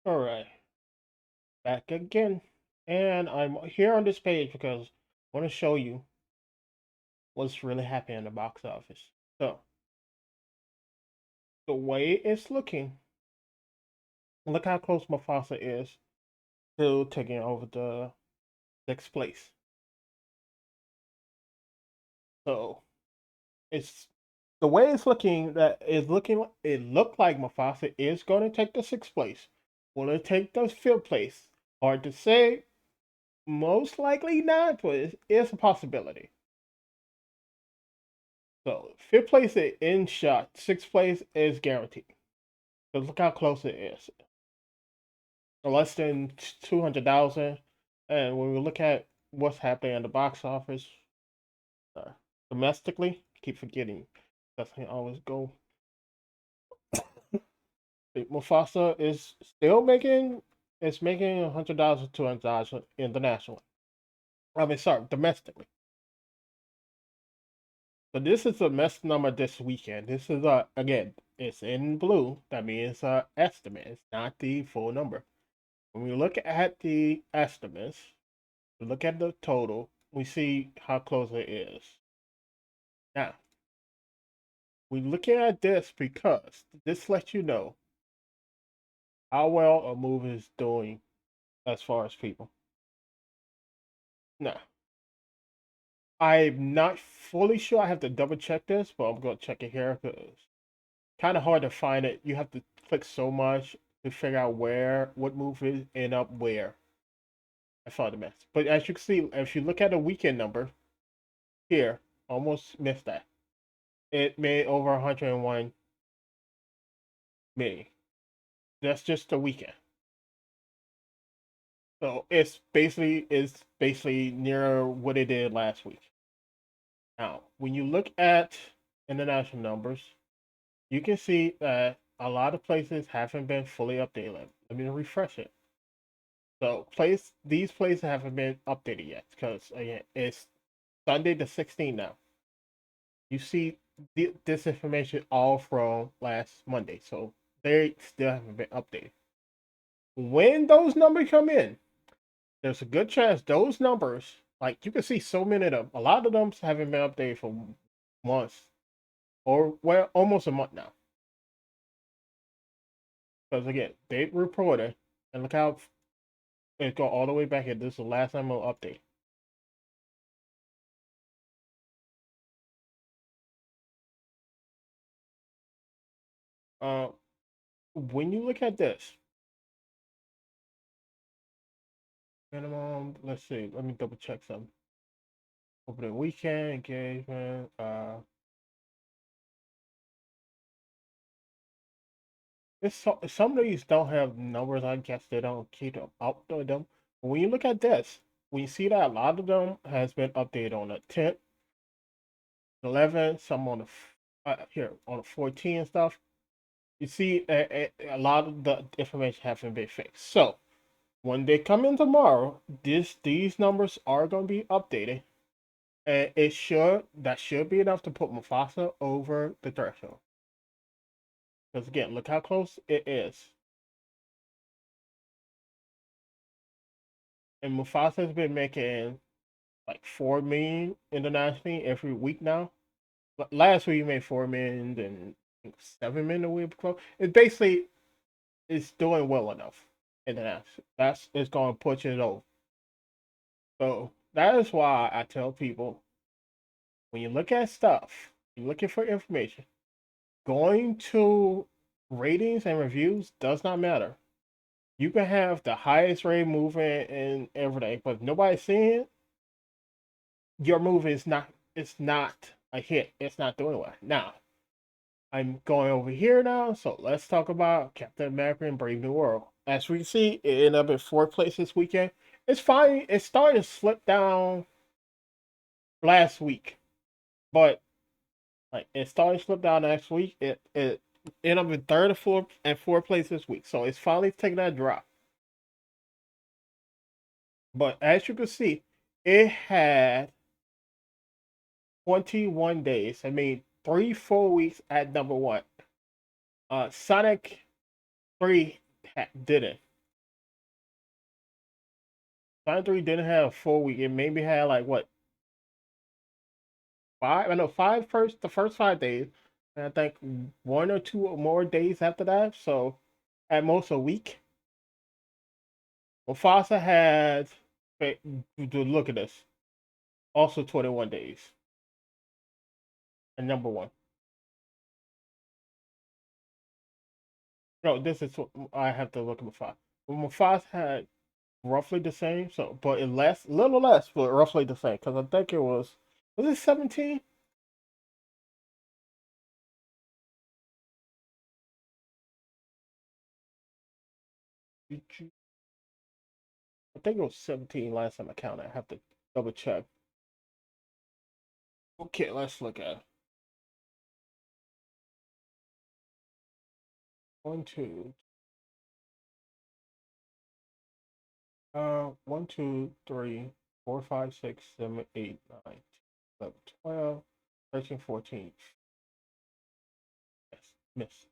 All right, back again. And I'm here on this page because I want to show you what's really happening in the box office. So, the way it's looking, look how close Mufasa is to taking over the sixth place. So, it's the way it's looking that is looking it looked like Mufasa is going to take the sixth place. Will it take the fifth place? Hard to say. Most likely not, but it's a possibility. So fifth place is in shot. Sixth place is guaranteed. Because look how close it is. Less than 200,000. And when we look at what's happening in the box office uh, domestically, I keep forgetting. Doesn't always go. Mufasa is still making it's making 100,000, 200,000 internationally. I mean, sorry, domestically. So this is a mess number this weekend. This is again, it's in blue. That means estimate. It's not the full number. When we look at the estimates, we look at the total, we see how close it is. Now, we're looking at this because this lets you know how well a movie is doing as far as people. Now, I'm not fully sure. I have to double check this, but I'm going to check it here because kind of hard to find it. You have to click so much to figure out what movies end up where. I found a mess. But as you can see, if you look at the weekend number here, almost missed that. It made over 101 million. That's just the weekend. So it's basically near what it did last week. Now, when you look at international numbers, you can see that a lot of places haven't been fully updated. Let me refresh it. So these places haven't been updated yet because again it's Sunday the 16th now. You see this information all from last Monday, so they still haven't been updated. When those numbers come in, there's a good chance those numbers, like you can see so many of them, a lot of them haven't been updated for months or well almost a month now. Because again, they reported and look how it go all the way back here. This is the last time we'll update. Uh, when you look at this, minimum, let's see, let me double check something. Over the weekend engagement, some of these don't have numbers. I guess they don't keep them up to them. But when you look at this, when you see that a lot of them has been updated on the 10th, 11th, some on the here on the 14th and stuff. You see a lot of the information haven't been fixed. So when they come in tomorrow, these numbers are going to be updated, and that should be enough to put Mufasa over the threshold. Because again, look how close it is. And Mufasa has been making like 4 million internationally every week now. Last week he made 4 million, and 7 million a week before. It basically is doing well enough internationally. That's it's going to push it over. So that is why I tell people when you look at stuff, you're looking for information. Going to ratings and reviews does not matter. You can have the highest rated movie and everything, but if nobody's seeing it, your movie is not it's not a hit. It's not doing well. Now, I'm going over here now, so let's talk about Captain America and Brave New World. As we can see, it ended up in fourth place this weekend. It's fine. It started to slip down last week, but like it started to slip down last week. It ended up in third and fourth place this week, so it's finally taking that drop. But as you can see, it had 21 days. I mean, 3 4 weeks at number one. Sonic 3 didn't. Sonic 3 didn't have a full week. It maybe had like what, five? I know the first 5 days. And I think one or two more days after that. So at most a week. Mufasa had, look at this, also 21 days. And number one. No, this is what I have to look at Mufasa. Well, Mufasa had roughly the same, so but it less, little less, but roughly the same. Because I think it was it 17? I think it was 17 last time I counted. I have to double check. Okay, let's look at it. One, two, 1, 2, 3, 4, 5, 6, 7, 8, 9, 11, 12, 13, 14. Yes, miss.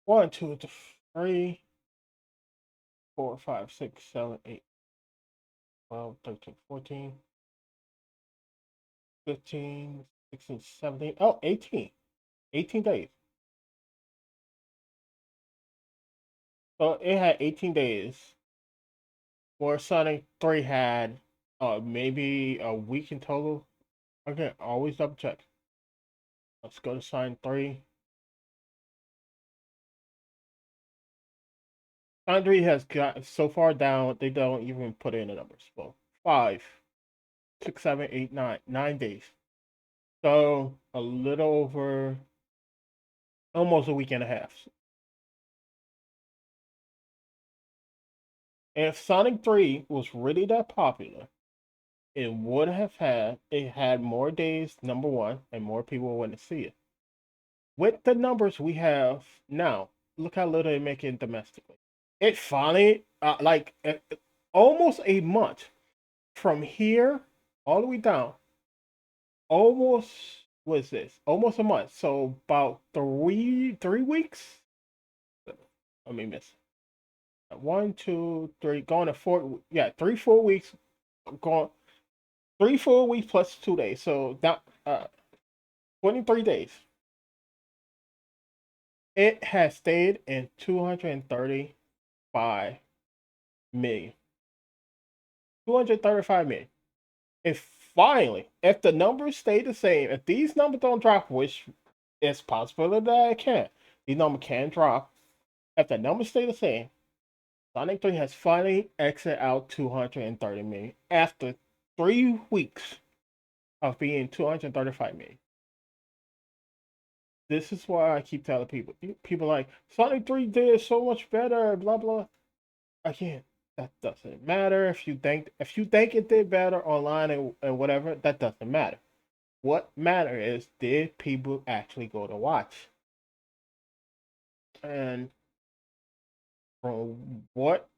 1, 2, 3, 4, 5, 6, 7, 8, 12, 13, 14, 15, 16, 17. Oh, 18. 18 days. So it had 18 days, where Sonic 3 had maybe a week in total. Okay, always double check. Let's go to Sonic 3. Sonic 3 has got so far down, they don't even put in the numbers. Well, 5, 6, 7, 8, 9. 9 days. So a little over, almost a week and a half. If Sonic 3 was really that popular, it had more days, number one, and more people went to see it. With the numbers we have now, look how little they make it domestically. It finally, almost a month from here all the way down, almost, what's this? Almost a month. So about 3 weeks. Let me miss. 1, 2, 3, going to 4. Yeah, 3, 4 weeks. Going 3 4 weeks plus 2 days. So that 23 days. It has stayed in 235 million. 235 million. If finally, if the numbers stay the same, if these numbers don't drop, which is possible that it can, these numbers can drop. If the numbers stay the same, Sonic 3 has finally exited out 230 million after 3 weeks of being 235 million. This is why I keep telling people. People like Sonic 3 did so much better, blah blah. Again, that doesn't matter. If you think it did better online and whatever, that doesn't matter. What matter is, did people actually go to watch? And from what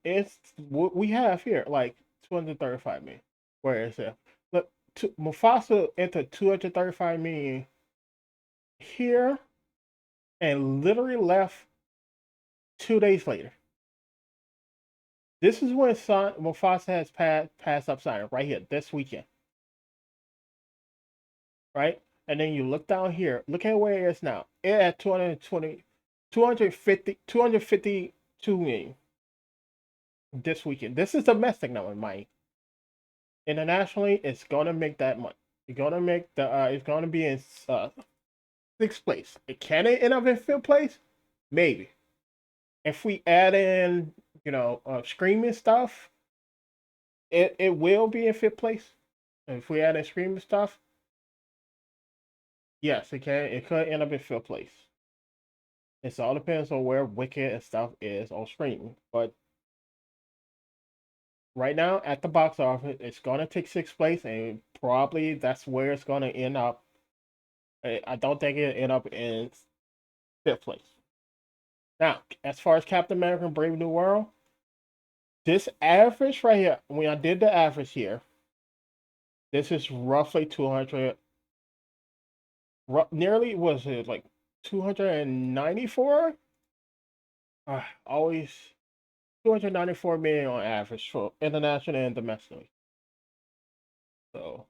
we have here, like 235 million. Where is it? Look, Mufasa entered 235 million here and literally left 2 days later. This is when Mufasa has passed up Siren right here this weekend, right? And then you look down here, look at where it is now. It at 220, 250, 252 million this weekend. This is domestic number, Mike. Internationally, it's gonna make that much. It's gonna make the. It's gonna be in sixth place. Can it end up in fifth place? Maybe. If we add in, screaming stuff, it will be in fifth place. If we add in screaming stuff, yes, it can. It could end up in fifth place. It all depends on where Wicked and stuff is on streaming. But right now, at the box office, it's gonna take sixth place, and probably that's where it's gonna end up. I don't think it'll end up in fifth place. Now, as far as Captain America: Brave New World, this average right here, when I did the average here, this is roughly 200, nearly, was it like 294? Always. 294 million on average for international and domestic. So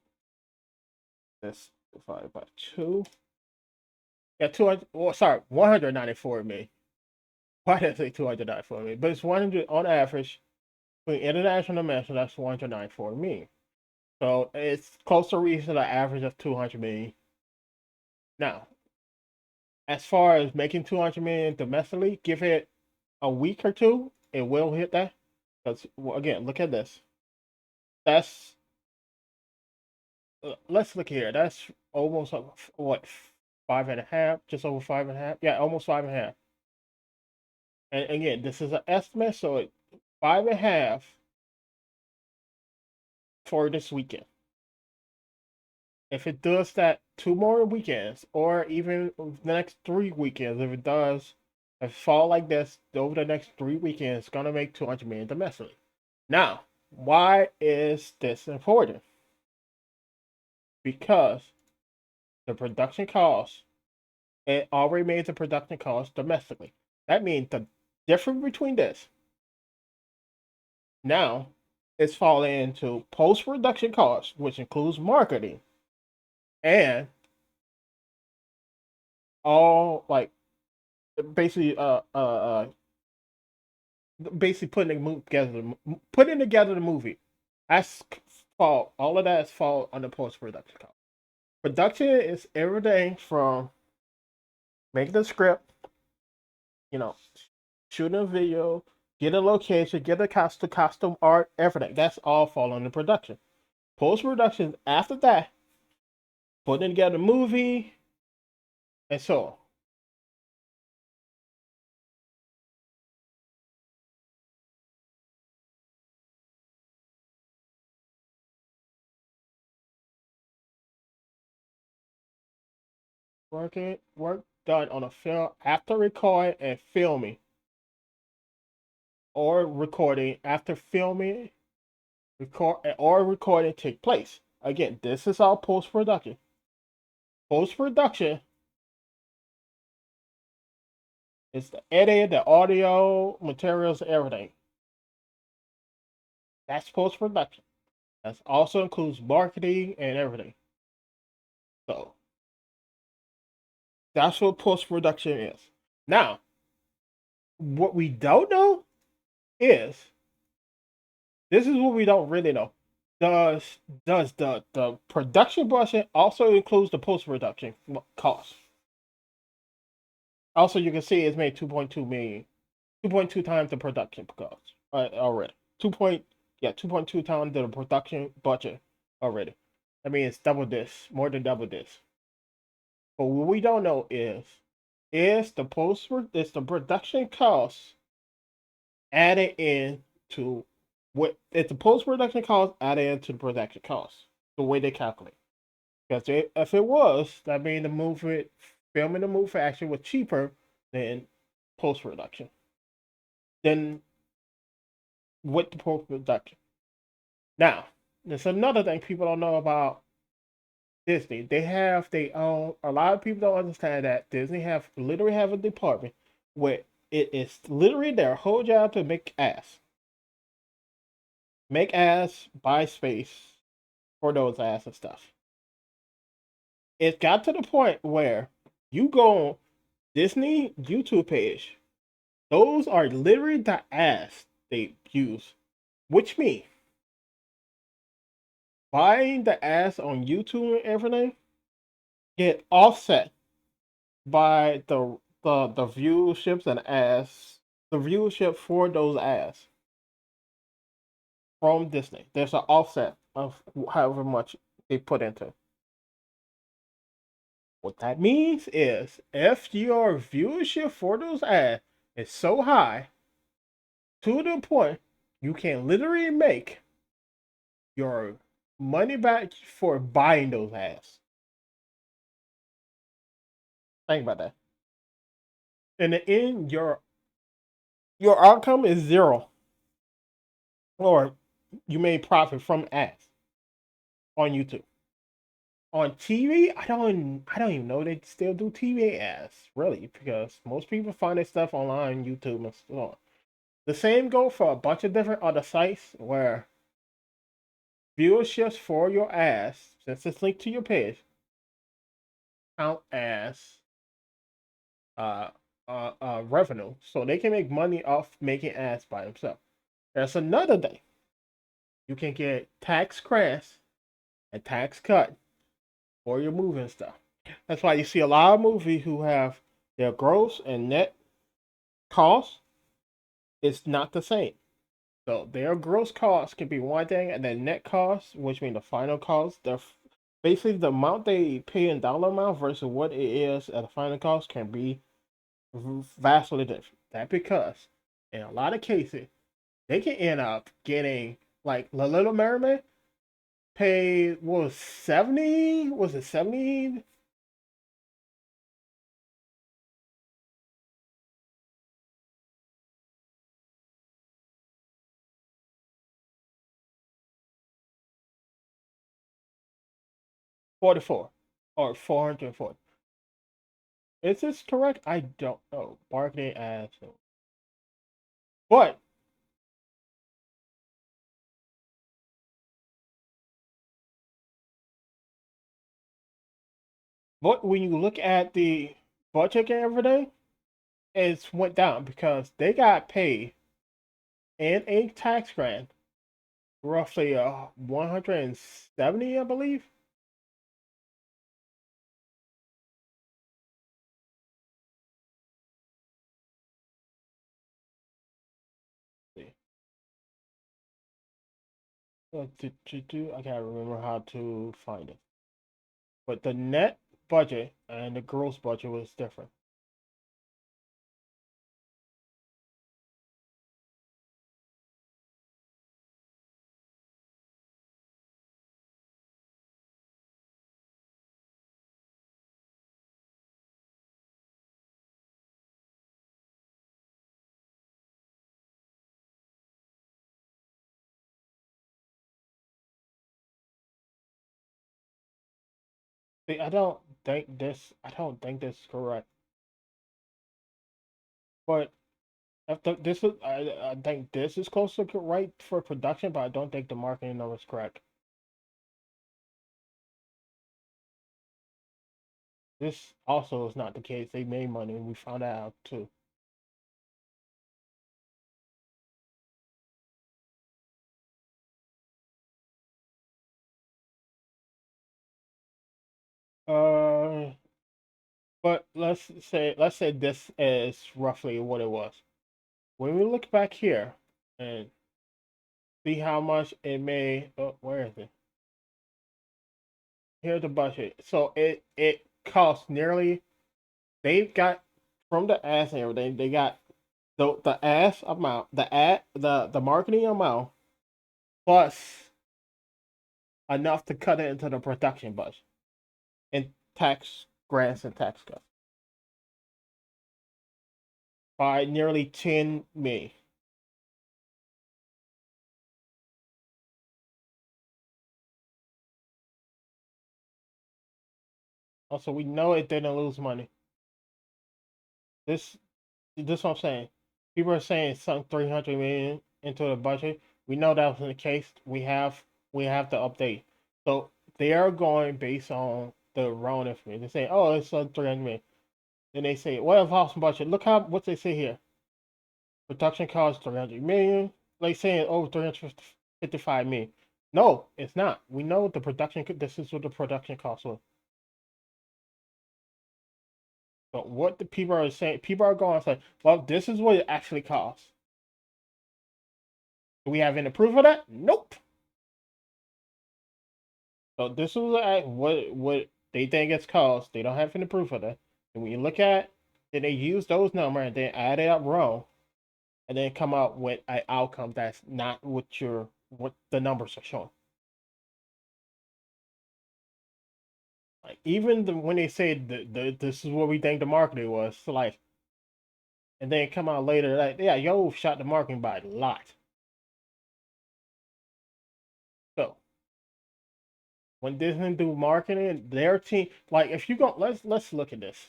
let's divide by two. Yeah, 200. Well, sorry, 194 million. Why did I say 294 million? But it's 100 on average between international and domestic. That's 194 million. So it's close to reaching the average of 200 million. Now, as far as making 200 million domestically, give it a week or two, it will hit that. Because well, again, look at this. That's let's look here. That's almost what 5.5, just over 5.5. Yeah, almost 5.5. And again, this is an estimate, so 5.5 for this weekend. If it does that 2 more weekends, or even the next 3 weekends, if it does, if it fall like this over the next 3 weekends, it's gonna make 200 million domestically. Now, why is this important? Because the production cost, it already made the production cost domestically. That means the difference between this now is falling into post production costs, which includes marketing and all like basically basically putting together the movie. That's fault. All of that is fall under post production cost. Production is everything from making the script, you know, shooting a video, get a location, get a costume art, everything. That's all fall under production. Post production after that, putting together a movie, and so on. Work done on a film after recording and filming, or recording after filming, recording take place. Again, this is all post production. Post production is the editing, the audio, materials, everything. That's post production. That also includes marketing and everything. So that's what post production is. Now, what we don't know is this is what we don't really know. Does the production budget also includes the post production cost? Also, you can see it's made 2.2 million, 2.2 times the production cost already. 2.2 times the production budget already. I mean, it's double this, more than double this. But what we don't know is the production cost added in to what it's the post production cost added into the production cost, the way they calculate. Because if it was, that means filming the movie actually was cheaper than post production. Then with the post production. Now, there's another thing people don't know about Disney. They own. A lot of people don't understand that Disney literally have a department where it is literally their whole job to buy space for those ass and stuff. It got to the point where you go on Disney YouTube page, those are literally the ads they use, which means buying the ads on YouTube and everything get offset by the viewerships and ads, the viewership for those ads from Disney. There's an offset of however much they put into. What that means is if your viewership for those ads is so high to the point you can literally make your money back for buying those ads. Think about that. In the end, your outcome is zero, or you made profit from ads on YouTube. On TV, I don't even know they still do TV ads really because most people find their stuff online, YouTube and so on. The same go for a bunch of different other sites where viewerships for your ads, since it's linked to your page, count as uh, revenue, so they can make money off making ads by themselves. There's another thing: you can get tax credits and tax cut for your movie and stuff. That's why you see a lot of movies who have their gross and net costs. It's not the same. So their gross cost can be one thing, and then net cost, which means the final cost, basically the amount they pay in dollar amount versus what it is at the final cost can be vastly different. That because in a lot of cases they can end up getting like the Little Mermaid paid was 70, was it 70, 44 or 440. Is this correct? I don't know. Marketing ads. But when you look at the budget and everything, it's went down because they got paid in a tax grant roughly 170, I believe. I can't remember how to find it. But the net budget and the gross budget was different. See, I don't think this is correct. But after this is, I think this is close to right for production, but I don't think the marketing number is correct. This also is not the case. They made money, and we found that out too. Uh, but let's say this is roughly what it was. When we look back here and see how much it made, oh, where is it? Here's the budget. So it cost nearly. They got from the ads and everything. They got the ads amount, the marketing amount plus enough to cut it into the production budget and tax grants and tax cuts by nearly 10 million. Also, we know it didn't lose money. This this is what I'm saying. People are saying sunk 300 million into the budget. We know that wasn't the case. We have to update. So they are going based on the wrong information. They say, oh, it's 300 million. Then they say, well, awesome budget. Look how what they say here. Production cost 300 million. Like saying over 355 million. No, it's not. We know the production. This is what the production cost was. But what the people are saying, people are going to say, well, this is what it actually costs. Do we have any proof of that? Nope. So this is what they think it's cost. They don't have any proof of that. And when you look at, then they use those numbers and then add it up wrong, and then come out with an outcome that's not what the numbers are showing. Like even when they say this is what we think the marketing was, so like, and then come out later like, yeah, yo shot the marketing by a lot. So when Disney do marketing, their team, like if you go, let's look at this.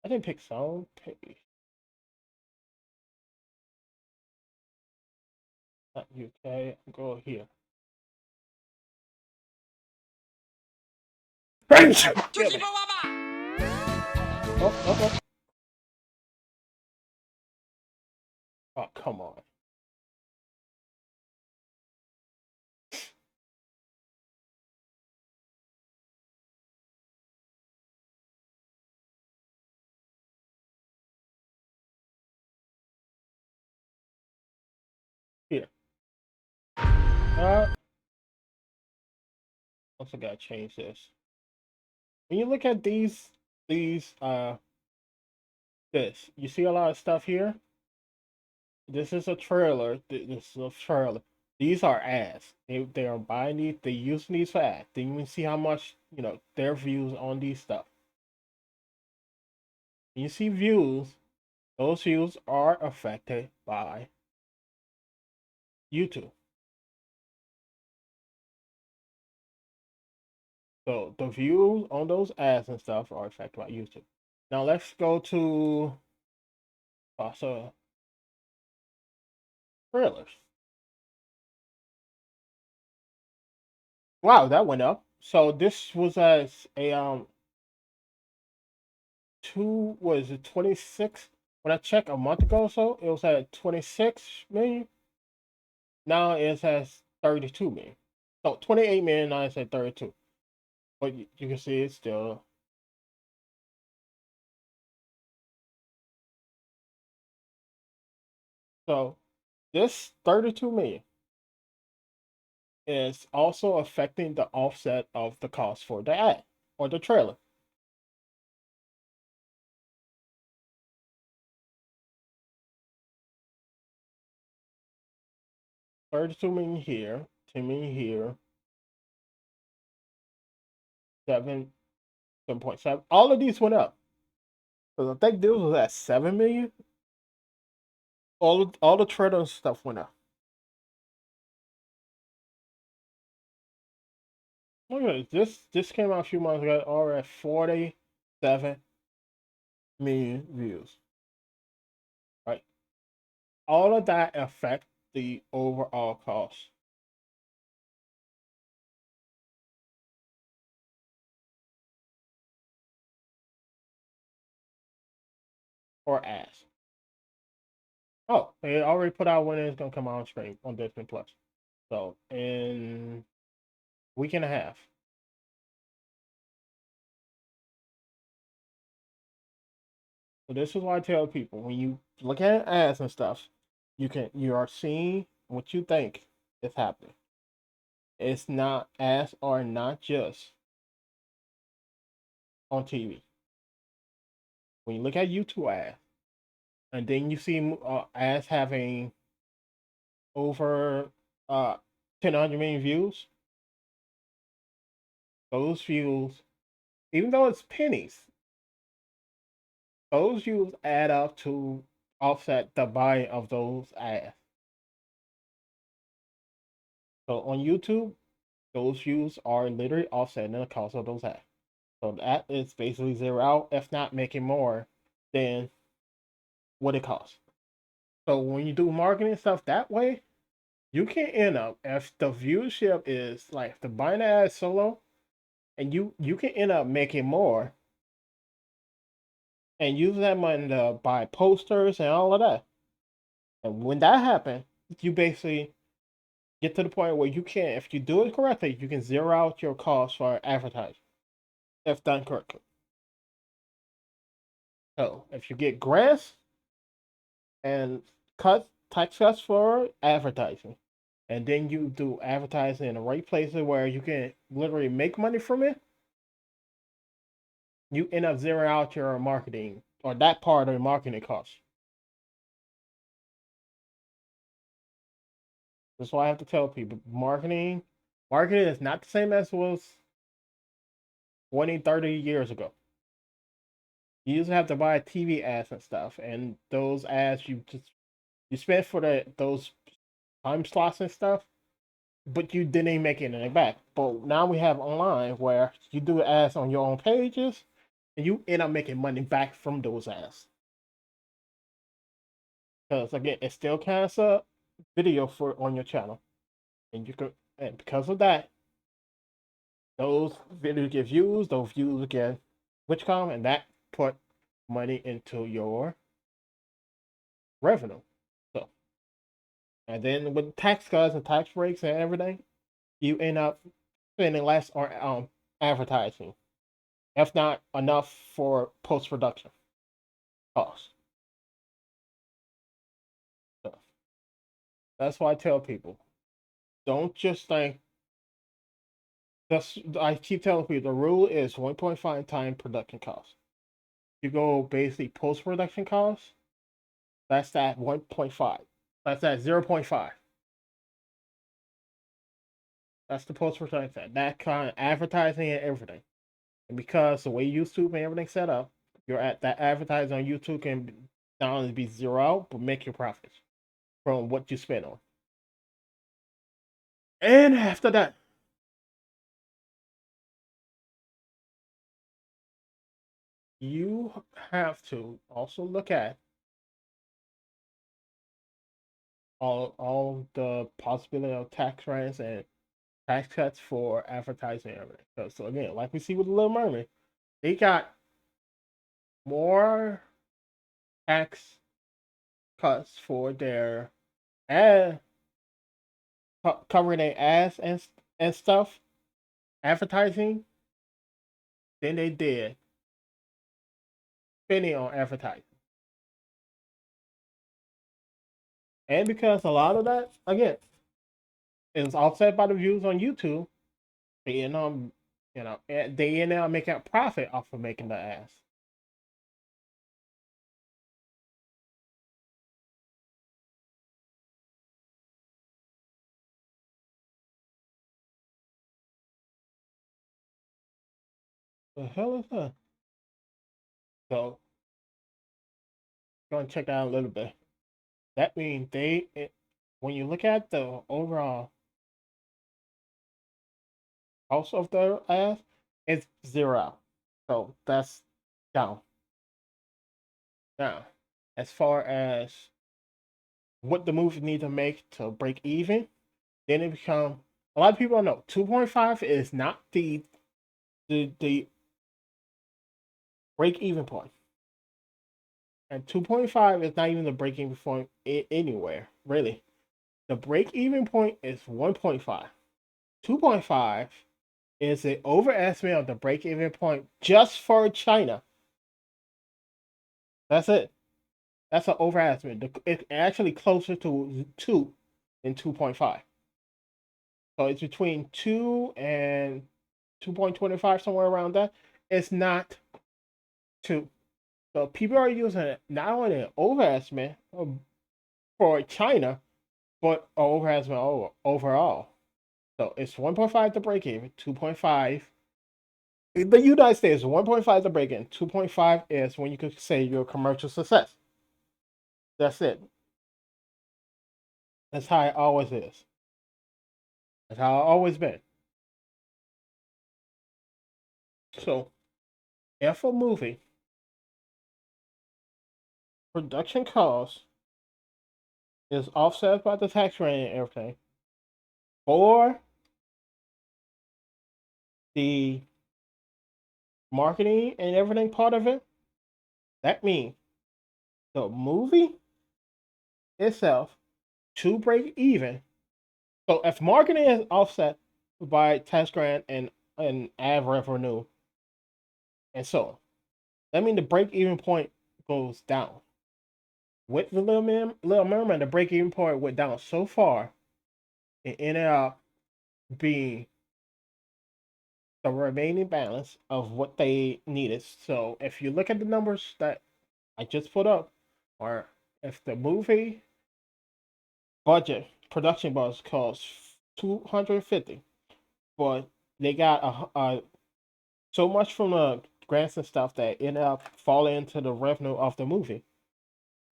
I didn't pick sound page. Not UK. Go here. Damn it. Oh, oh, oh. Oh, come on. Here. Also gotta change this. When you look at these this, you see a lot of stuff here. This is a trailer. This is a trailer. These are ads. They are buying these. They using these for ads. Then you see how much their views on these stuff. You see views. Those views are affected by YouTube. So the views on those ads and stuff are affected by YouTube. Now let's go to also trailers. Wow, that went up. So this was as a two was it 26 when I checked a month ago or so, it was at 26 million. Now it's at 32 million. So 28 million, now it's at 32. But you can see it's still. So this 32 million is also affecting the offset of the cost for the ad or the trailer. 32 million here, 10 million here, 7, 7.7. All of these went up. So I think this was at 7 million. All the trailer stuff went up. Look at this. This came out a few months ago. Already at 47 million views. Right. All of that affect the overall cost. Or ads. Oh, they already put out when it's gonna come out on screen on Disney Plus. So in a week and a half. So this is why I tell people when you look at ads and stuff, you are seeing what you think is happening. It's not ads are not just on TV. When you look at YouTube ads, and then you see ads having over 1,000 million views, those views, even though it's pennies, those views add up to offset the buying of those ads. So on YouTube, those views are literally offsetting the cost of those ads. So that is basically zero out, if not making more than what it costs. So when you do marketing stuff that way, you can end up if the viewership is like the buying ad solo, and you can end up making more and use that money to buy posters and all of that. And when that happens, you basically get to the point where you can, if you do it correctly, you can zero out your costs for advertising if done correctly. So if you get grants and cut tax cuts for advertising, and then you do advertising in the right places where you can literally make money from it, you end up zeroing out your marketing or that part of the marketing costs. That's why I have to tell people marketing is not the same as it was 20, 30 years ago. You used to have to buy TV ads and stuff, and those ads you spent for those time slots and stuff, but you didn't even make anything back. But now we have online where you do ads on your own pages, and you end up making money back from those ads. Because again, it still counts a video for on your channel, and you can, and because of that, those videos get views, those views get which come, and that put money into your revenue. So, and then with tax cuts and tax breaks and everything, you end up spending less on advertising, if not enough for post production costs. So that's why I tell people, don't just think. That's I keep telling people the rule is 1.5 times production cost. You go basically post production costs. That's that 1.5. That's that 0.5. That's the post production. That kind of advertising and everything. And because the way YouTube and everything's set up, you're at that advertising on YouTube can not only be zero out, but make your profits from what you spend on. And after that, you have to also look at all the possibility of tax grants and tax cuts for advertising and everything. So again, like we see with the Little Mermaid, they got more tax cuts for their ad covering their ads and stuff, advertising, than they did spending on advertising. And because a lot of that, again, is offset by the views on YouTube, they end up, they end up making a profit off of making the ads. The hell is that? So, go and check that out a little bit. That means when you look at the overall cost of the ads, it's zero. So that's down. Now, as far as what the movie need to make to break even, then it become a lot of people don't know 2.5 is not the break even point, and 2.5 is not even the break even point anywhere really. The break even point is 1.5. 2.5 is an overestimate of the break even point just for China. That's it. That's an overestimate. It's actually closer to 2 than 2.5. So it's between 2 and 2.25, somewhere around that. It's not 2. So people are using it not only an overestimate for China, but an overestimate overall. So it's 1.5 to break even, 2.5. The United States, 1.5 to break in, 2.5 is when you could say you're a commercial success. That's it. That's how it always is. That's how it always been. So if a movie production cost is offset by the tax rate and everything, or the marketing and everything part of it, that means the movie itself to break even. So if marketing is offset by tax grant and ad revenue and so on, that means the break even point goes down. With the Little Mermaid, the break even point went down so far, it ended up being the remaining balance of what they needed. So if you look at the numbers that I just put up, or if the movie budget production budget costs 250, but they got so much from the grants and stuff that ended up falling into the revenue of the movie.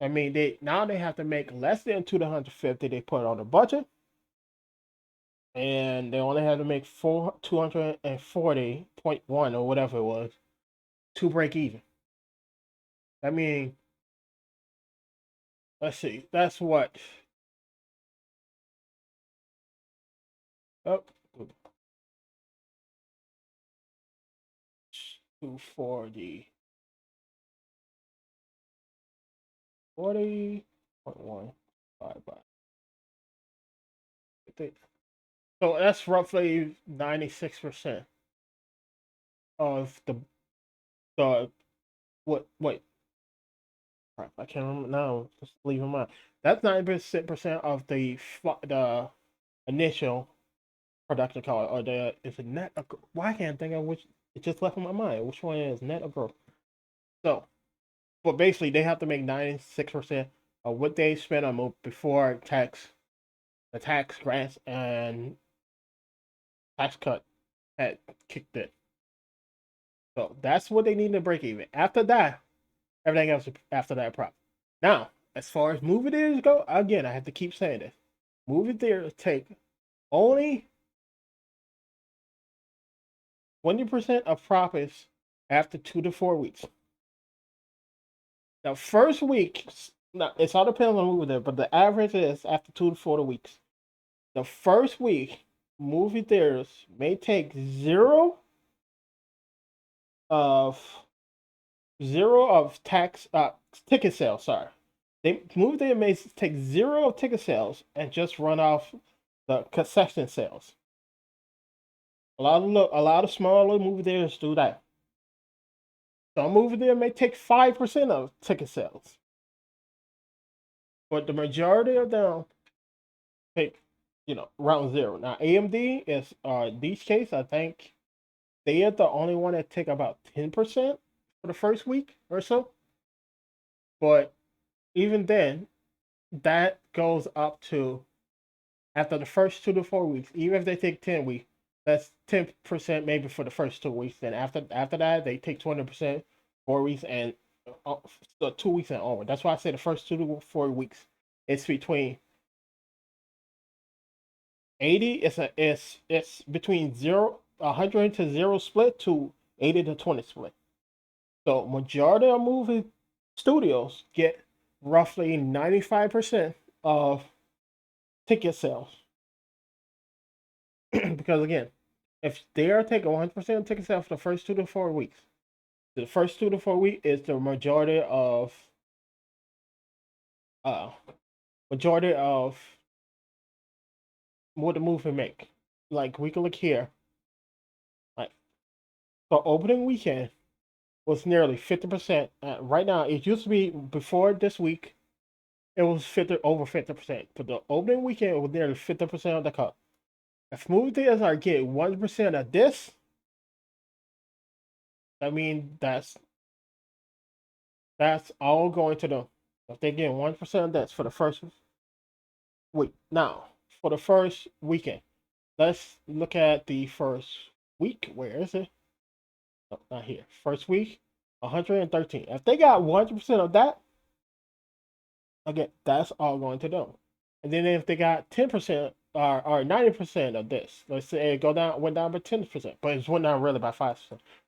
I mean, they have to make less than 250 they put on the budget, and they only had to make 240.1 or whatever it was to break even. I mean, let's see. That's what. Oh, 240. 40.1 divided by 50. So that's roughly 96% of the what wait, crap, I can't remember now. Just leave them out. That's 90% of the initial production cost, or the is it net? Why can't I think of which? It just left in my mind. Which one is net or gross? So, but basically, they have to make 96% of what they spend on before the tax grants and tax cut had kicked in. So that's what they need to break even. After that, everything else after that profit. Now, as far as movie theaters go, again, I have to keep saying this. Movie theaters take only 20% of profits after 2 to 4 weeks. Now, first week, now it's all depends on the movie theater, but the average is after 2 to 4 weeks. The first week, movie theaters may take of zero of tax ticket sales. Sorry, they movie theater may take zero of ticket sales and just run off the concession sales. A lot of smaller movie theaters do that. Some movie theater may take 5% of ticket sales, but the majority of them take round zero. Now AMD is these case I think they are the only one that take about 10% for the first week or so. But even then, that goes up to after the first 2 to 4 weeks. Even if they take 10 weeks, that's 10% maybe for the first 2 weeks. Then after that, they take 20%, 4 weeks, and so 2 weeks and onward. That's why I say the first 2 to 4 weeks. It's between 80. It's between 100 to 0 split to 80 to 20 split. So majority of movie studios get roughly 95% of ticket sales. Because again, if they are taking 100% of ticket sales for the first 2 to 4 weeks, the first 2 to 4 weeks is the uh majority of what the movie make. Like we can look here. Like the opening weekend was nearly 50%. Right now, it used to be before this week, it was over 50%. But the opening weekend was nearly 50% of the cut. If movie theaters are getting 1% of this, I mean that's all going to them. If they get 1% of this for the first week. Now, for the first weekend, let's look at the first week. Where is it? Oh, not here. First week, 113. If they got 100% of that, again, that's all going to them. And then if they got 10% or 90% of this, let's say it went down by 10%, but it went down really by 5%.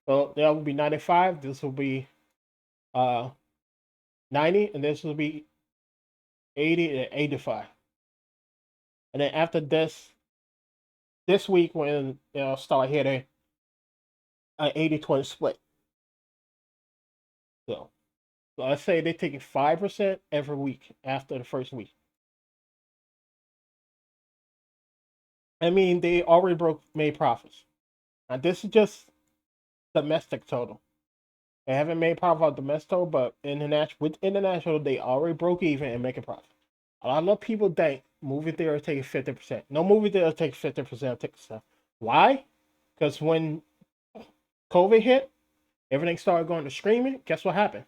So that would be 95. This will be uh 90, and this will be 80 and 85. And then after this week when they'll start hitting an 80-20 split. So let's say they're taking 5% every week after the first week. I mean, they already made profits. Now this is just domestic total. They haven't made profit on domestic total, but international they already broke even and making profit. A lot of people think movie theater taking 50%. No movie theater takes 50% of ticket sales. Why? Because when COVID hit, everything started going to streaming. Guess what happened?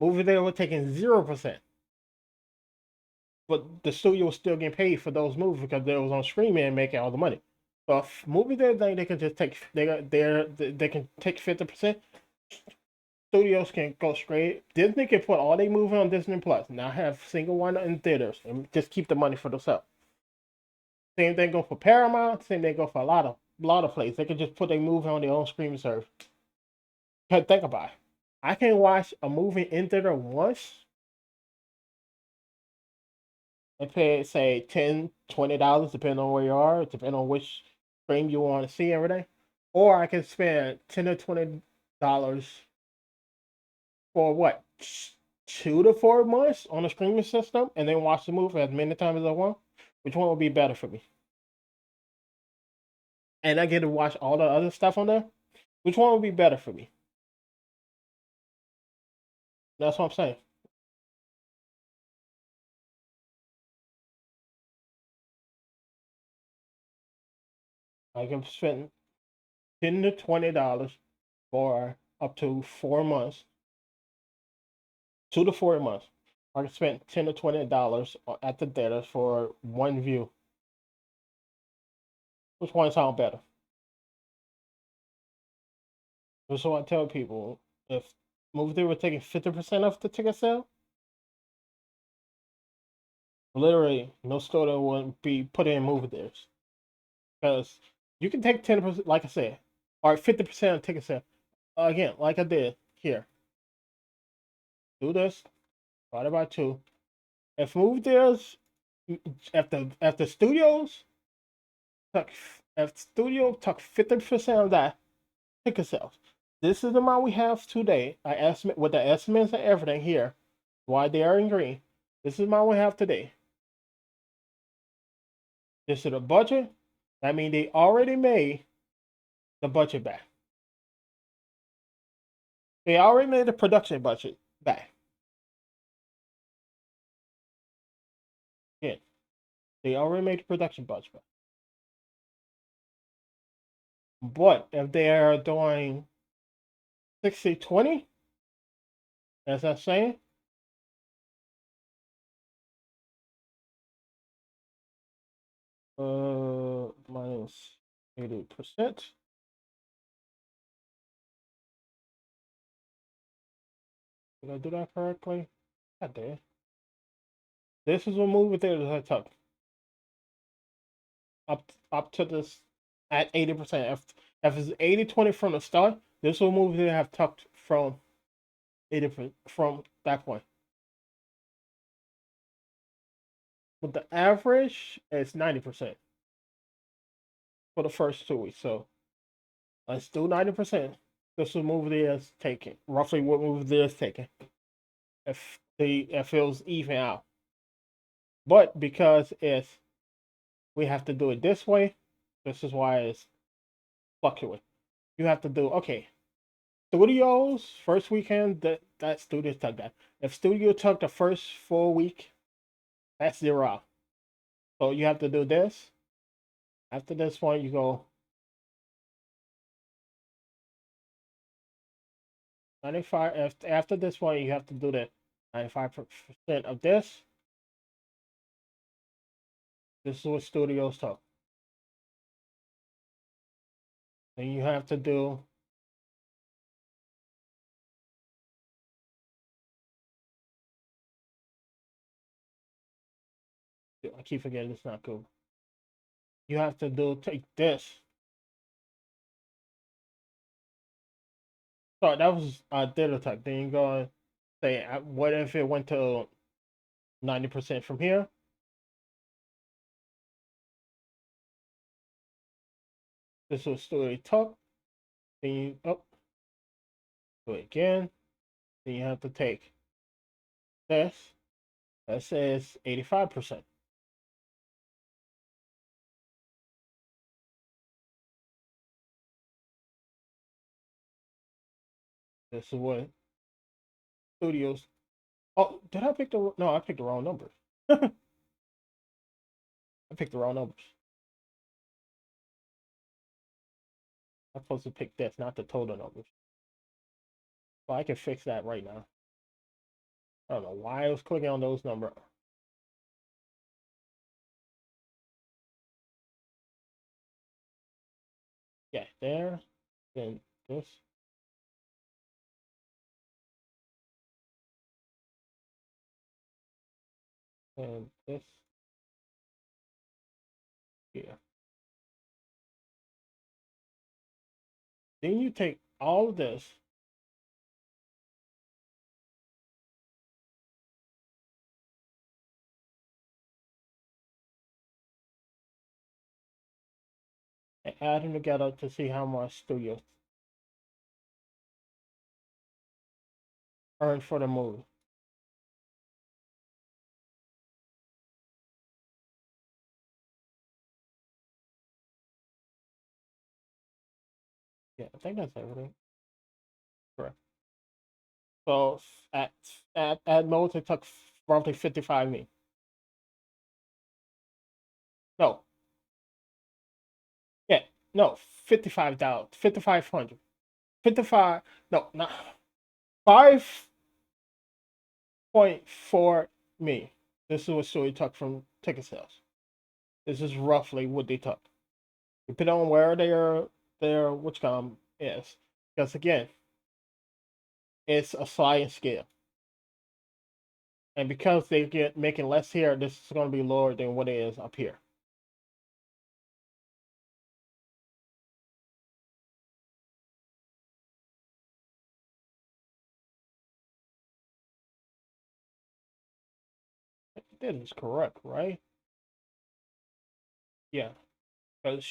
Movie theater were taking 0%. But the studio was still getting paid for those movies because they was on streaming and making all the money. So if movie theater think they can just take they can take 50%, studios can go straight. Disney can put all their movies on Disney Plus, not have single one in theaters, and just keep the money for themselves. Same thing go for Paramount. Same thing go for a lot of places. They can just put their movie on their own streaming service. Think about it. I can watch a movie in theater once and pay say $10, $20, depending on where you are, depending on which stream you want to see every day. Or I can spend $10 or $20 for what 2 to 4 months on a streaming system, and then watch the movie as many times as I want. Which one would be better for me? And I get to watch all the other stuff on there. Which one would be better for me? That's what I'm saying. I can spend $10 to $20 for up to 4 months, 2 to 4 months. I can spend $10 to $20 at the theater for one view. Which one sound better? So I tell people, if movie theater were taking 50% off the ticket sale, literally no studio wouldn't be putting in movie theaters because you can take 10%, like I said, or 50% of ticket sale. Again, like I did here, do this, divide it by two. If movie theaters, if the studios took, if studio took 50% of that ticket sales, this is the amount we have today. I estimate with the estimates and everything here, why they are in green. This is the amount we have today. This is the budget. I mean, they already made the budget back. They already made the production budget back. Yeah, they already made the production budget back. But if they are doing 60/20, as I'm saying, minus 80%. Did I do that correctly? I did. This is a movie theaters I took up to this at 80%. If it's 80/20 from the start, this will movie they have tucked from 80% from that point. But the average is 90% for the first 2 weeks. So let's do 90%. This will movie they is taking. Roughly what movie they is taking. If it was even out. But because it's we have to do it this way, this is why it's fluctuating. You have to do okay. Studios first weekend that studio took that. If studio took the first full week, that's 0. So you have to do this. After this point, you go 95. After this point, you have to do the 95% of this. This is what studios took. Then you have to do I keep forgetting it's not cool. You have to do take this. So that was theater type. Then you go and say, what if it went to 90% from here? This was story talk. Then you do it again. Then you have to take this. That says 85%. This is what studios. Oh, did I pick the? No, I picked the wrong numbers. I picked the wrong numbers. I'm supposed to pick this, not the total numbers. So I can fix that right now. I don't know why I was clicking on those numbers. Yeah, there. Then this. And this. Here. Then you take all of this and add them together to see how much studios earned for the movie. Yeah, I think that's everything. Correct. So at at most it took roughly 55 me. No, yeah, no, 55,000, 5,500, 55. No, not 5.4 me. This is what Story took from ticket sales. This is roughly what they took. Depending on where their which com is, because again, it's a sliding scale, and because they get making less here, this is going to be lower than what it is up here. That is correct, right? Yeah, because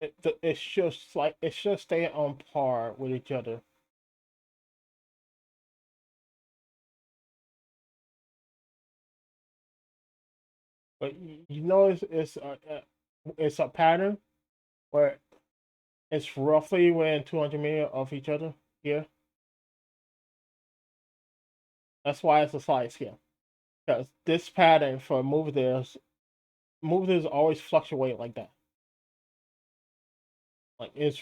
it's just like it's just staying on par with each other. But you know, it's a pattern where it's roughly within 200 million of each other here. That's why it's a slide scale. Because this pattern for movies always fluctuate like that. Like it's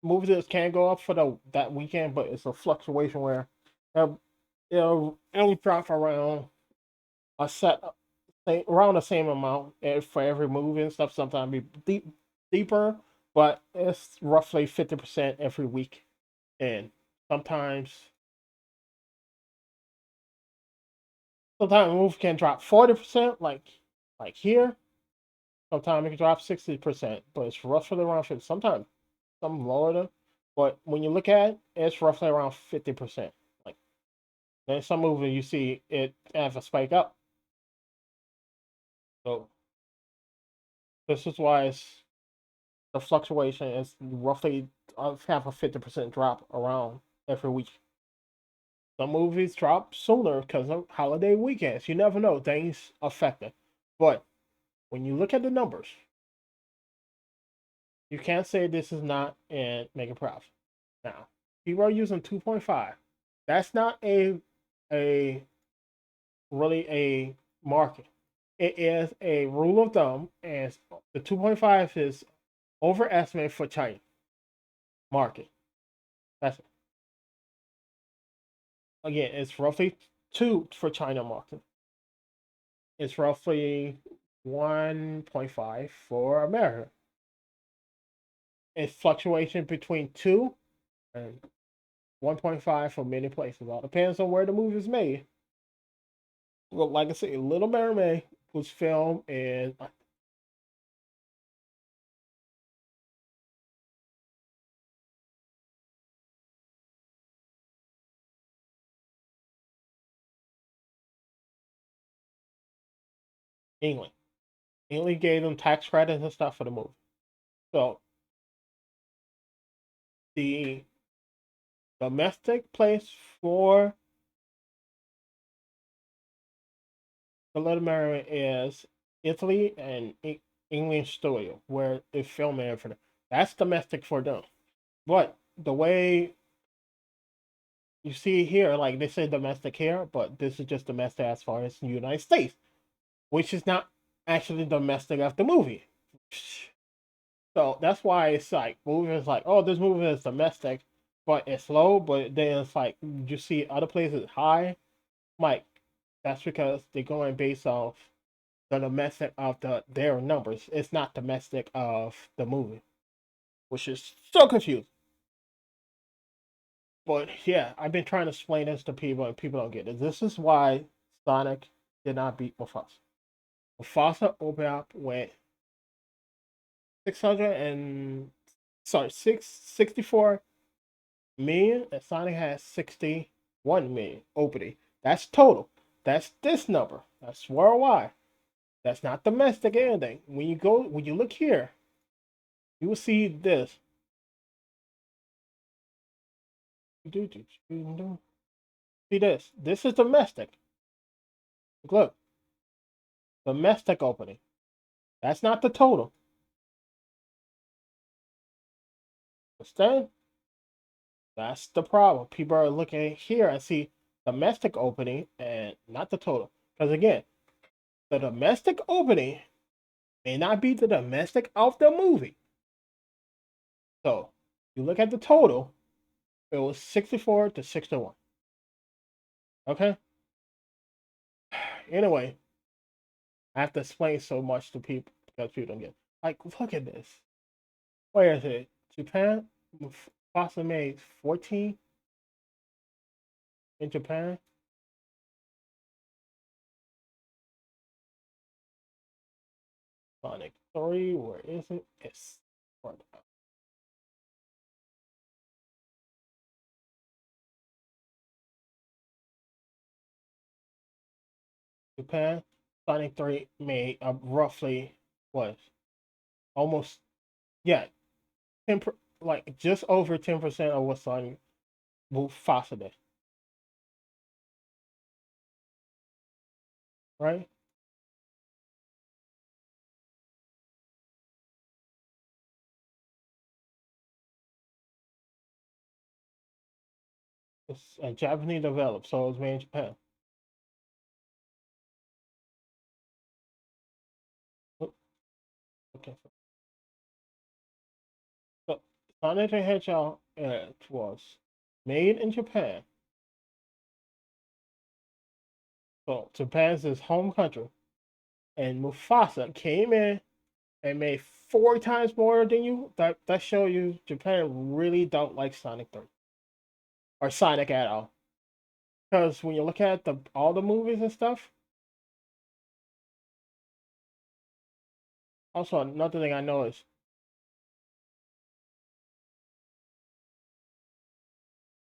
movies can go up for that weekend, but it's a fluctuation where it'll, it'll drop around a set around the same amount for every movie and stuff. Sometimes be deeper, but it's roughly 50% every week, and sometimes sometimes a movie can drop 40%, like here. Sometimes it can drop 60%, but it's roughly around 50. Sometimes some lower than, but when you look at it, it's roughly around 50%. Like then some movies you see it have a spike up. So this is why it's the fluctuation is roughly half a 50% drop around every week. Some movies drop sooner because of holiday weekends. You never know, things affect it. But when you look at the numbers, you can't say this is not in making profit. Now, people are using 2.5. That's not a really a market. It is a rule of thumb, and the 2.5 is overestimate for China market. That's again, it's roughly two for China market. It's roughly 1.5 for America. It's fluctuation between 2 and 1.5 for many places. All depends on where the movie is made. Well, like I said, Little Mermaid was filmed in England. England gave them tax credits and stuff for the movie. So the domestic place for the Little Mermaid is Italy and England studio where they film everything. That's domestic for them. But the way you see here, like they say domestic here, but this is just domestic as far as the United States, which is not actually domestic of the movie. So that's why it's like movies like, oh, this movie is domestic, but it's low, but then it's like you see other places high. Like that's because they're going based off the domestic of their numbers. It's not domestic of the movie, which is so confusing. But yeah, I've been trying to explain this to people, and people don't get it. This is why Sonic did not beat Mufasa. Mufasa opened up with 600 and sorry 664 million, and Sonic has 61 million opening. That's total. That's this number. That's worldwide. That's not domestic anything. When you look here, You will see this. See this. This is domestic. Look, domestic opening. That's not the total. Understand? That's the problem. People are looking here and see domestic opening and not the total. Because again, the domestic opening may not be the domestic of the movie. So you look at the total, it was 64 to 61. Okay? Anyway, I have to explain so much to people because people don't get like look at this. Where is it? Japan? Mufasa made 14 in Japan. Sonic 3, where is it? It's Japan. Sonic 3 made roughly what? Almost yeah, 10 like just over 10% of what Sonic Mufasa did, right? It's Japanese developed, so it was made in Japan. Oh, okay, so Sonic the Hedgehog was made in Japan. So Japan's his home country, and Mufasa came in and made 4 times more than you. That show you Japan really don't like Sonic 3 or Sonic at all. Because when you look at the all the movies and stuff, also another thing I know is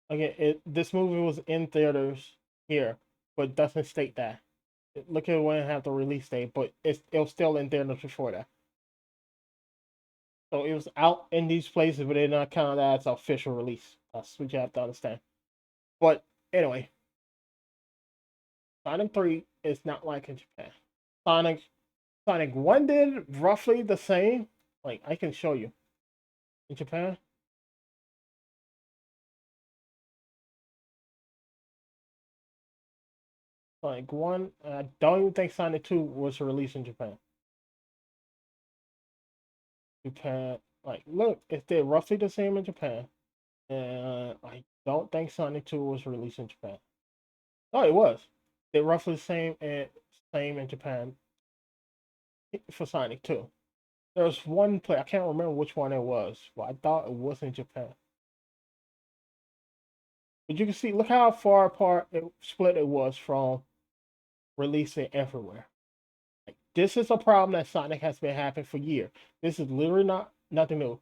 again this movie was in theaters here, but doesn't state that. Look at when it had the release date, but it was still in theaters before that. So it was out in these places, but they're not counting that as official release. That's what you have to understand. But anyway, Sonic 3 is not like in Japan. Sonic Sonic 1 did roughly the same. Like I can show you in Japan. Sonic 1, I don't even think Sonic 2 was released in Japan. Japan, like, look, it did roughly the same in Japan. And I don't think Sonic 2 was released in Japan. No, it was. They roughly the same in Japan for Sonic 2. There was one play, I can't remember which one it was, but I thought it was in Japan. But you can see, look how far apart it split it was from releasing everywhere. Like, this is a problem that Sonic has been having for years. This is literally not nothing new.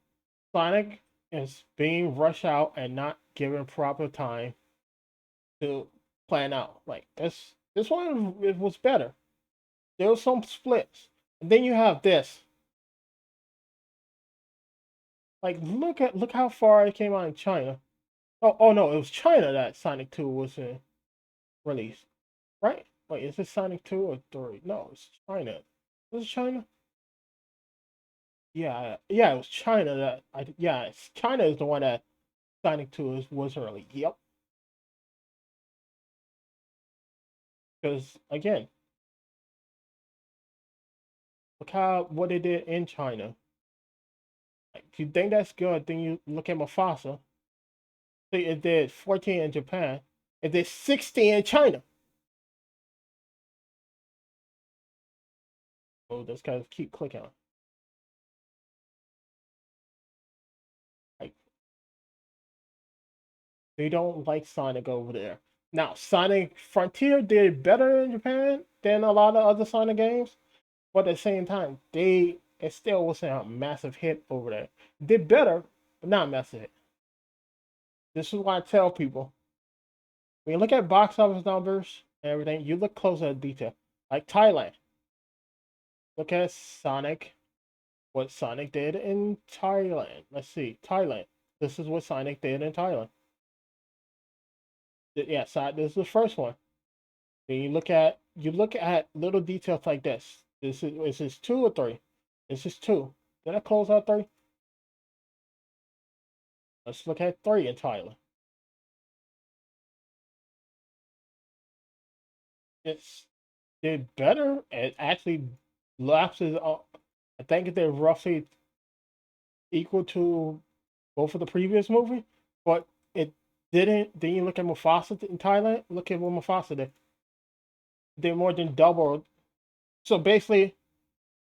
Sonic is being rushed out and not given proper time to plan out. Like this one it was better. There was some splits. And then you have this. Like look how far it came out in China. Oh no, it was China that Sonic 2 was released. Right? Wait, is it Sonic 2 or 3? No, it's China. Was it China? Yeah, it was China that China is the one that Sonic 2 was early. Yep. Because again, look how what they did in China. Like, if you think that's good, then you look at Mufasa. See, it did 14 in Japan. It did 16 in China. Oh, this guys keep clicking on. Like they don't like Sonic over there. Now, Sonic Frontier did better in Japan than a lot of other Sonic games, but at the same time, it still wasn't a massive hit over there. Did better, but not a massive hit. This is why I tell people when you look at box office numbers and everything, you look closer at detail. Like Thailand, look at Sonic. what Sonic did in Thailand. Let's see, Thailand. This is what Sonic did in Thailand. Yeah, so this is the first one. Then you look at little details like this. This is two or three. This is two. Did I close out three? Let's look at three in Thailand. It's did better. It actually lapses. I think they're roughly equal to both of the previous movie, but it didn't. Then you look at Mufasa in Thailand. Look at what Mufasa did. They more than doubled. So basically,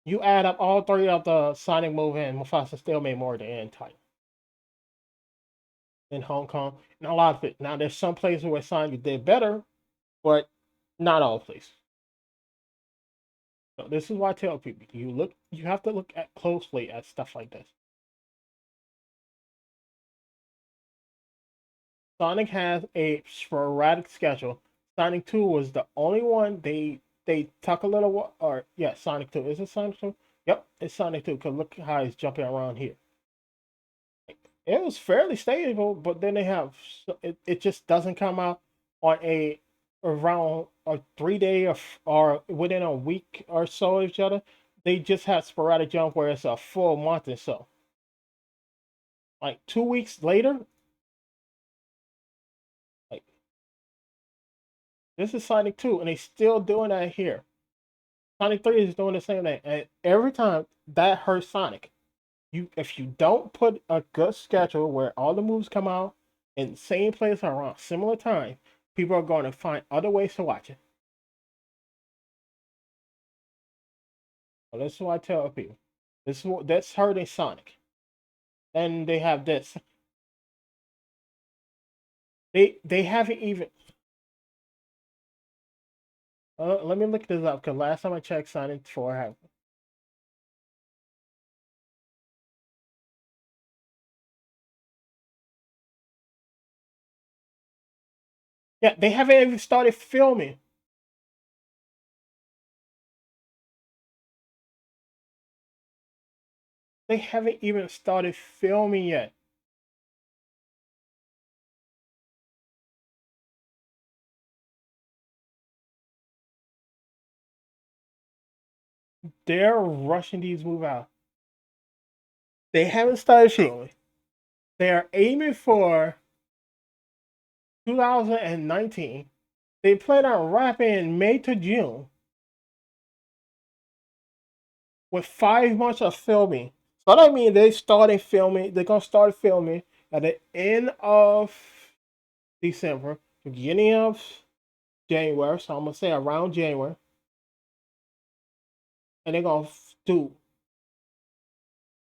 you add up all three of the Sonic movie, and Mufasa still made more than in Thailand, in Hong Kong, and a lot of it. Now there's some places where Sonic did better, but not all places. So this is why I tell people you have to look at closely at stuff like this. Sonic has a sporadic schedule. Sonic 2 was the only one they took a little or yeah, Sonic 2. Is it Sonic 2? Yep, it's Sonic 2 cuz look how he's jumping around here. It was fairly stable, but then they have it just doesn't come out on a around a 3 day or within a week or so of each other. They just have sporadic jump where it's a full month or so. Like 2 weeks later, like this is Sonic 2, and they still doing that here. Sonic 3 is doing the same thing, and every time that hurts Sonic. You if you don't put a good schedule where all the moves come out in the same place around similar time, people are going to find other ways to watch it. So this is what I tell people. This is what that's hurting Sonic. And they have this. They haven't even. Let me look this up because last time I checked, Sonic 4 have. Yeah, they haven't even started filming. They haven't even started filming yet. They're rushing these movies out. They haven't started filming. They are aiming for 2019. They plan on wrapping in May to June with 5 months of filming. So that means they started filming. They're gonna start filming at the end of December, beginning of January. So I'm gonna say around January, and they're gonna do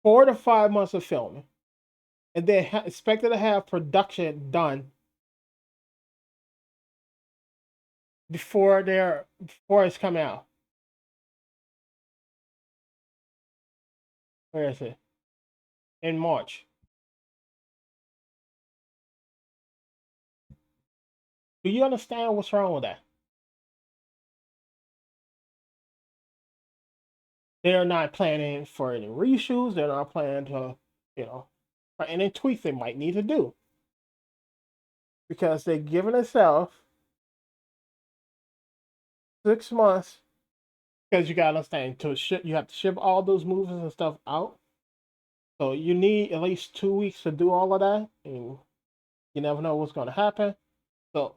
4 to 5 months of filming, and then expected to have production done before it's coming out. Where is it? In March. Do you understand what's wrong with that? They're not planning for any reshoots. They're not planning to, you know, for any tweaks they might need to do because they're giving themselves 6 months. Because you gotta understand to ship, you have to ship all those movies and stuff out. So you need at least 2 weeks to do all of that, and you never know what's gonna happen. So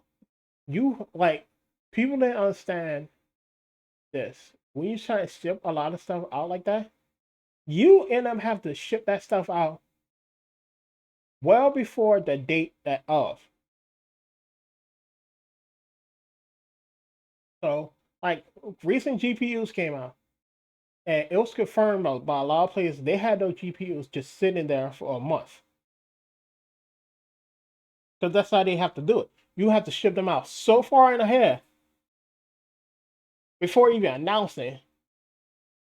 you like people didn't understand this. When you try to ship a lot of stuff out like that, you end up have to ship that stuff out well before the date that of. So like recent GPUs came out, and it was confirmed by a lot of players they had those GPUs just sitting there for a month because that's how they have to do it. You have to ship them out so far in ahead before even announcing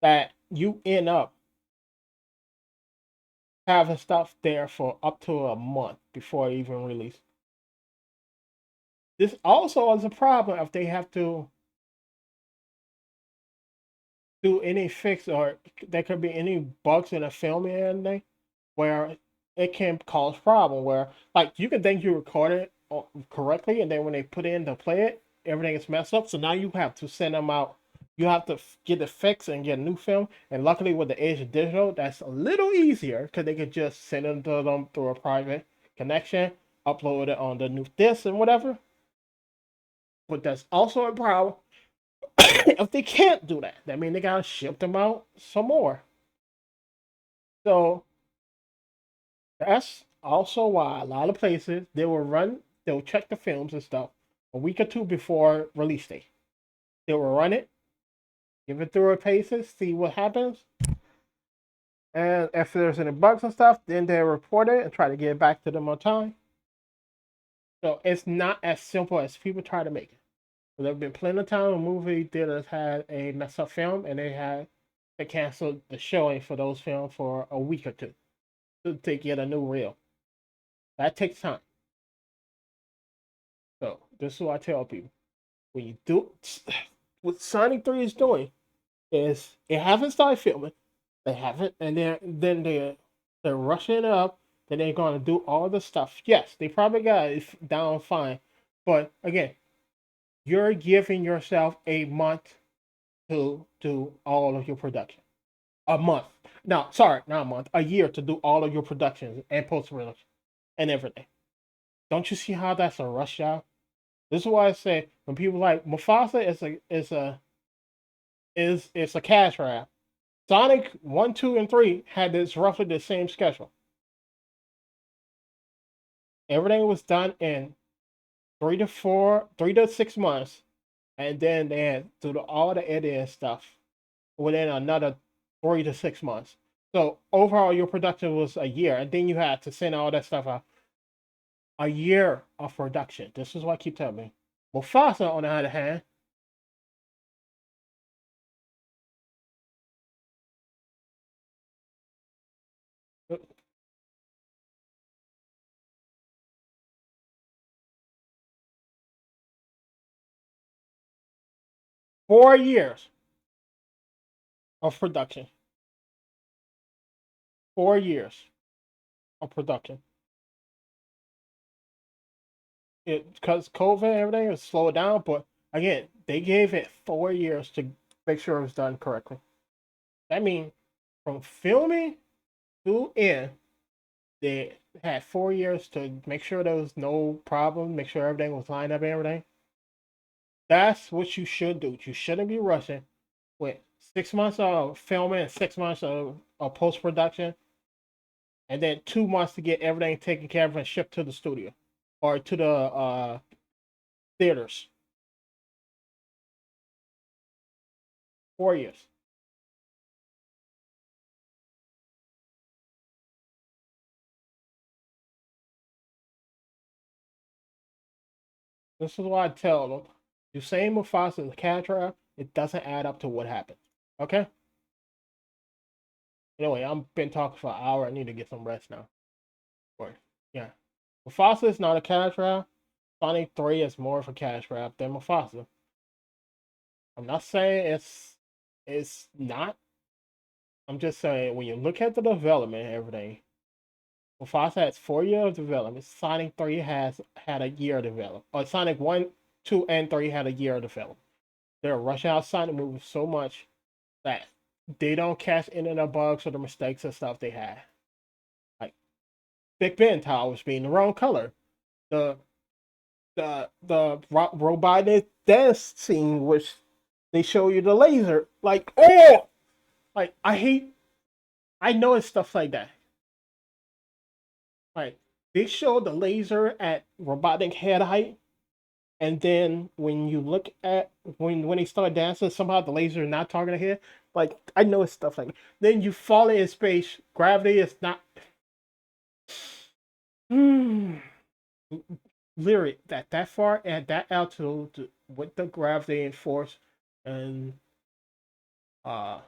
that you end up having stuff there for up to a month before even release. This also is a problem if they have to do any fix, or there could be any bugs in the film and anything where it can cause problem where like you can think you recorded correctly, and then when they put in to play it, everything is messed up. So now you have to send them out. You have to get it fixed and get a new film. And luckily with the age of digital, that's a little easier because they could just send it to them through a private connection, upload it on the new disc and whatever. But that's also a problem if they can't do that. That means they gotta ship them out some more. So that's also why a lot of places they'll check the films and stuff a week or two before release date. They will run it, give it through a paces, see what happens, and if there's any bugs and stuff, then they report it and try to get it back to them on time. So it's not as simple as people try to make it. There have been plenty of times when movie theaters had a mess up film and they canceled the showing for those films for a week or two to get a new reel. That takes time. So this is what I tell people: when you do what Sonic 3 is doing is it haven't started filming. They haven't, and then they're rushing it up. Then they're gonna do all the stuff. Yes, they probably got it down fine, but again, you're giving yourself a month to do all of your production. A month. No, sorry, not a month. A year to do all of your productions and post production and everything. Don't you see how that's a rush job? This is why I say when people like Mufasa is a cash grab. Sonic 1, 2, and 3 had this roughly the same schedule. Everything was done in 3 to 6 months, and then they had to do all the editing stuff within another 3 to 6 months. So overall, your production was a year, and then you had to send all that stuff out. A year of production. This is what I keep telling me. Mufasa, on the other hand, 4 years of production. 4 years of production. It because COVID and everything was slowed down, but again, they gave it 4 years to make sure it was done correctly. That means from filming to end, they had 4 years to make sure there was no problem, make sure everything was lined up and everything. That's what you should do. You shouldn't be rushing with 6 months of filming and 6 months of post production, and then 2 months to get everything taken care of and shipped to the studio or to the theaters. 4 years. This is why I tell them: you saying Mufasa is a character, it doesn't add up to what happened. Okay. Anyway, I've been talking for an hour. I need to get some rest now. But yeah, Mufasa is not a cash grab. Sonic 3 is more of a cash grab than Mufasa. I'm not saying it's not. I'm just saying when you look at the development and everything, Mufasa has 4 years of development. Sonic 3 has had a year of development. Or Sonic 1, 2, and 3 had a year of development. They're rushing out Sonic movies so much that they don't catch any of the bugs or the mistakes and stuff they had. Like Big Ben towers being the wrong color. The robotic dance scene, which they show you the laser. Like, oh, like I hate. I know it's stuff like that. Like they show the laser at robotic head height, and then when you look at when they start dancing, somehow the laser is not targeting head. Like I know it's stuff like that. Then you fall in space. Gravity is not. Hmm. Literally, that far at that altitude with the gravity and force and uh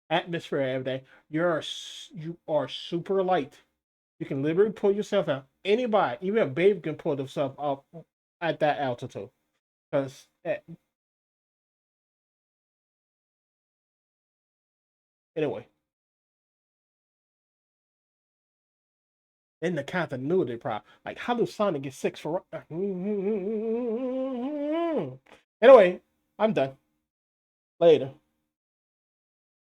atmosphere and everything, you are super light. You can literally pull yourself out. Anybody, even a baby, can pull themselves up at that altitude. Because Anyway, in the continuity problem, like how does Sonic get six for? Anyway, I'm done. Later.